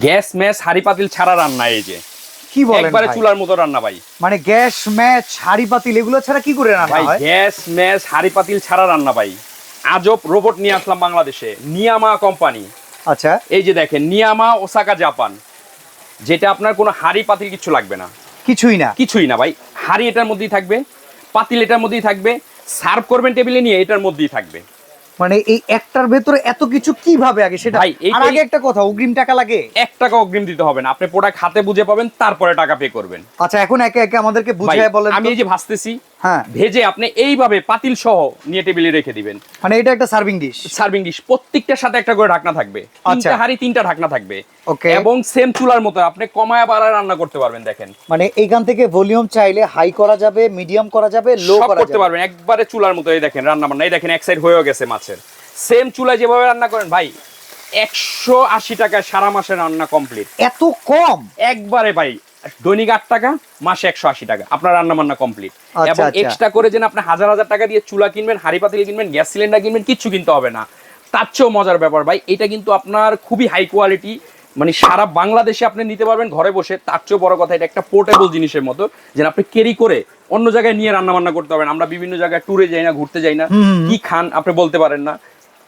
Gas match হাড়ি পাতিল ছাড়া রান্না, এই যে কি বলেন একবারে ভাই? চুলার মতো রান্না ভাই। মানে গ্যাস ম্যাচ হাড়ি পাতিল এগুলো ছাড়া কি করে রান্না ভাই হয়? গ্যাস ম্যাচ হাড়ি পাতিল ছাড়া রান্না ভাই। আজব রোবট নিয়ে আসলাম বাংলাদেশে, নিয়ামা কোম্পানি। আচ্ছা, এই যে দেখেন নিয়ামা ওসাকা জাপান, যেটা আপনার কোনো হাড়ি পাতিল কিছু লাগবে না, কিছুই না। কিছুই না ভাই। হাড়ি এটার মধ্যেই থাকবে, পাতিল এটার মধ্যেই থাকবে, সার্ভ করবেন টেবিলে নিয়ে এটার মধ্যেই থাকবে। মানে এই একটার ভেতরে এত কিছু কিভাবে আগে সেটা ভাই, এইটাই- আর আগে একটা কথা, অগ্রিম টাকা লাগে? 1 টাকা অগ্রিম দিতে হবে না, আপনি প্রোডাক্ট হাতে বুঝে পাবেন, তারপরে টাকা পে করবেন। আচ্ছা, এখন একে একে আমাদেরকে ভাই, বুঝিয়ে বলেন আমি তো। এই যে ভাজতেছি, হ্যাঁ, ভেজে আপনি এইভাবে পাতিল সহ নিয়ে টেবিলে রেখে দিবেন। মানে এটা একটা সার্ভিং ডিশ। সার্ভিং ডিশ প্রত্যেকটার সাথে একটা করে ঢাকনা থাকবে, আচ্ছা। তিনটা হাড়ি 3টা ঢাকনা থাকবে। ওকে। এবং সেম চুলার মতো আপনি কমায়া বাড়ায় রান্না করতে পারবেন। দেখেন মানে এইখান থেকে ভলিউম চাইলে হাই করা যাবে, মিডিয়াম করা যাবে, লো সব করা করতে যাবে। পারবেন একবারে চুলার মতো। এই দেখেন রান্না বান্না, এই দেখেন এক সাইড হয়েও গেছে মাছের। সেম চুলায় যেভাবে রান্না করেন ভাই, 180 টাকায় সারা মাসের রান্না কমপ্লিট। এত কম? একবারে ভাই, দৈনিক 8 টাকা, মাসে 180 টাকা, আপনার রান্না বান্না কমপ্লিট। আচ্ছা, এবং আচ্ছা। এক্সট্রা করে যেন আপনি হাজার হাজার টাকা দিয়ে চুলা কিনবেন, হাড়ি পাতিল কিনবেন, গ্যাস সিলিন্ডার কিনবেন, কিচ্ছু কিনতে হবে না। তার চেয়েও মজার ব্যাপার ভাই, এটা কিন্তু আপনার খুবই হাই কোয়ালিটি, মানে সারা বাংলাদেশে আপনি নিতে পারবেন ঘরে বসে। তার চেয়েও বড় কথা, এটা একটা পোর্টেবল জিনিসের মতো, যেন আপনি ক্যারি করে অন্য জায়গায় নিয়ে রান্না বান্না করতে পারবেন। আমরা বিভিন্ন জায়গায় ট্যুরে যাই না, ঘুরতে যাই না, কি খান আপনি বলতে পারেন না।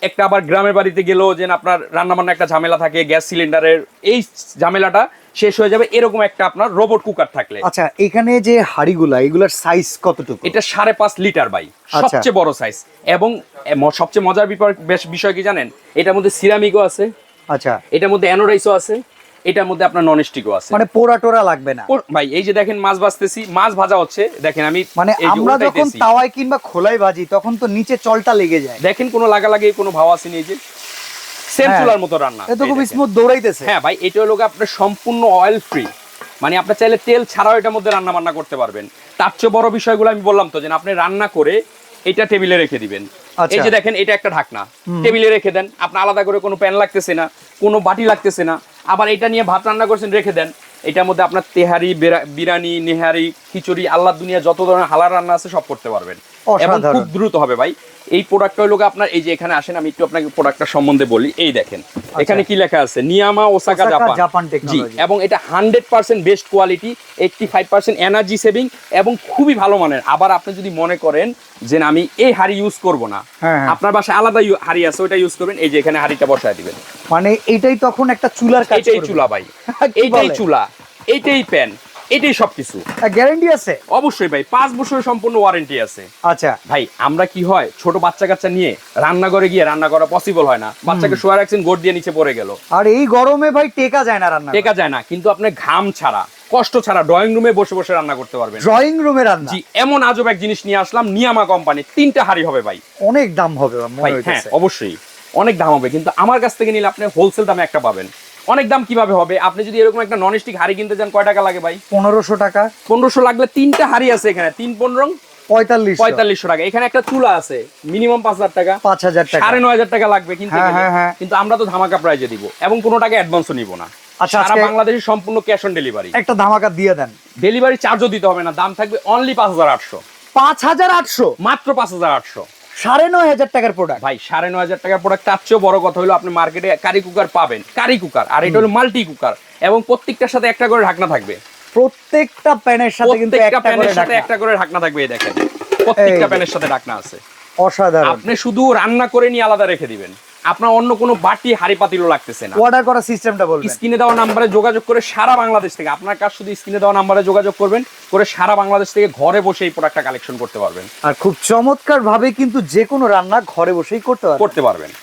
একটা আবার গ্রামের বাড়িতে গেলেও যেন আপনার রান্না বান্না একটা ঝামেলা থাকে, গ্যাস সিলিন্ডারের এই ঝামেলাটা শেষ হয়ে যাবে এরকম একটা আপনার রোবট কুকার থাকলে। আচ্ছা, এখানে যে হাড়িগুলা এগুলার সাইজ কতটুকু? এটা 5.5 লিটার ভাই, আচ্ছা। সবচেয়ে বড় সাইজ। এবং সবচেয়ে মজার বিষয় কি জানেন, এটার মধ্যে সিরামিকও আছে, আচ্ছা, এটার মধ্যে অ্যানোডাইসও আছে, এটার মধ্যে আপনার নন স্টিকও আছে। মানে পোড়া টোরা লাগবে না ভাই এই যে দেখেন মাছ ভাজতেছি, মাছ ভাজা হচ্ছে, দেখেন আমি মানে এই যে আমরা যখন উল্টাইতেছি। তাওয়ায় কিংবা খোলায় ভাজি তখন তো নিচে চলটা লেগে যায়। দেখেন কোনো লাগালাগি কোনো ভাব আসেনি, এই যে সেম হ্যাঁ, চুলার মতো রান্না। এ তো এই খুব দেখেন। স্মুথ দৌড়াইতেছে। হ্যাঁ ভাই, এটা হলো আপনার সম্পূর্ণ অয়েল ফ্রি, মানে আপনি চাইলে তেল ছাড়াও এটার মধ্যে রান্না বান্না করতে পারবেন। তার চেয়ে বড় বিষয়গুলো আমি বললাম তো, যে আপনি রান্না করে এটা টেবিলে রেখে দিবেন। আচ্ছা। এই যে দেখেন এটা একটা ঢাকনা, টেবিলে রেখে দেন, আপনার আলাদা করে কোনো প্যান লাগতেছে না, কোনো বাটি লাগতেছে না। আবার এটা নিয়ে ভাত রান্না করছেন, রেখে দেন, এটার মধ্যে আপনার তেহারি, বিরিয়ানি, নেহারি, খিচুড়ি, আল্লাহর দুনিয়া যত ধরনের হালাল রান্না আছে সব করতে পারবেন। এবং অসাধারণ। খুব দ্রুত হবে ভাই। এই প্রোডাক্টটা হলো আপনার, এই যে এখানে আসেন, আমি একটু আপনাকে প্রোডাক্টটা সম্বন্ধে বলি। এই দেখেন এখানে কি লেখা আছে, নিয়ামা ওসাকা জাপান। জি, টেকনোলজি। এবং এটা 100% বেস্ট কোয়ালিটি, 85% এনার্জি সেভিং এবং খুবই ভালো মানের। আবার আপনি যদি মনে করেন যে না, আমি এই হাড়ি ইউজ করব না, হ্যাঁ, হ্যাঁ। আপনার বাসায় আলাদা হাড়ি আছে, ওটা ইউজ করবেন। এই যে এখানে হাড়িটা বসায় দিবেন, মানে এইটাই তখন একটা চুলার কাজ এইটাই করবে। চুলা ভাই, কি এইটাই বলে? চুলা, এইটাই প্যান, এটাই সবকিছু। গ্যারান্টি আছে? অবশ্যই ভাই, 5 বছরের সম্পূর্ণ ওয়ারেন্টি আছে। আচ্ছা, ভাই আমরা কি হয়, ছোট বাচ্চা কাচ্চা নিয়ে রান্নাঘরে গিয়ে রান্না করা পসিবল হয় না। বাচ্চাকে শোয়া রাখছেন, গোট দিয়ে নিচে পড়ে গেল, আর এই গরমে ভাই টেকা যায় না রান্না। টেকা যায় না। কিন্তু আপনি ঘাম ছাড়া, কষ্ট ছাড়া ড্রয়িং রুমে বসে বসে রান্না করতে পারবেন। ড্রয়িং রুমে রান্না? জি, এমন আজব এক জিনিস নিয়ে আসলাম, নিয়ামা কোম্পানি। 3টা হাড়ি হবে ভাই। অনেক দাম হবে মনে ভাই হ্যাঁ, হইতেছে। অবশ্যই অনেক দাম হবে, কিন্তু আমার কাছ থেকে নিলে আপনি হোলসেল দামে একটা পাবেন। অনেক দাম কিভাবে হবে, আপনি যদি এরকম একটা নন স্টিক হাড়ি কিনতে চান, কয় টাকা লাগে ভাই? 1500 টাকা। 1500 লাগলে 3টা হাড়ি আছে এখানে, 3-15 4500 টাকা। এখানে একটা চুলা আছে, মিনিমাম 5000 টাকা, 5000 টাকা। 9500 টাকা লাগবে কিনতে হ্যাঁ, গেলে। হ্যাঁ, হ্যাঁ। কিন্তু আমরা তো ধামাকা প্রাইজে দিব, এবং কোনো টাকা অ্যাডভান্সও নিব না। আচ্ছা, সারা আজকে বাংলাদেশে সম্পূর্ণ ক্যাশ অন ডেলিভারি। একটা ধামাকা দিয়ে দেন। ডেলিভারি চার্জও দিতে হবে না, দাম থাকবে অনলি 5800, 5800? মাত্র 5800। 9500 টাকার প্রোডাক্ট। ভাই 9500 টাকার প্রোডাক্ট। তার চেয়েও বড় কথা হলো, আপনি মার্কেটে কারি কুকার পাবেন, কারি কুকার, আর এটা হলো মাল্টি কুকার, এবং প্রত্যেকটার সাথে একটা করে ঢাকনা থাকবে। প্রত্যেকটা প্যানের সাথে কিন্তু প্রত্যেকটা একটা করে প্যানের সাথে ঢাকনা। একটা করে ঢাকনা থাকবে। এই দেখেন প্রত্যেকটা এই। প্যানের সাথে ঢাকনা আছে। অসাধারণ। আপনি শুধু রান্না করে নিয়ে আলাদা রেখে দিবেন, আপনার অন্য কোনো বাটি হাড়ি পাতিলও লাগতেছে না। অর্ডার করার সিস্টেমটা বলবেন। স্ক্রিনে দেওয়া নাম্বারে যোগাযোগ করে সারা বাংলাদেশ থেকে, আপনার কাজ শুধু স্ক্রিনে দেওয়া নাম্বারে যোগাযোগ করবেন, করে সারা বাংলাদেশ থেকে ঘরে বসে এই প্রোডাক্টটা কালেকশন করতে পারবেন, আর খুব চমৎকার ভাবে কিন্তু যে কোনো রান্না ঘরে বসেই করতে পারবেন। করতে পারবেন।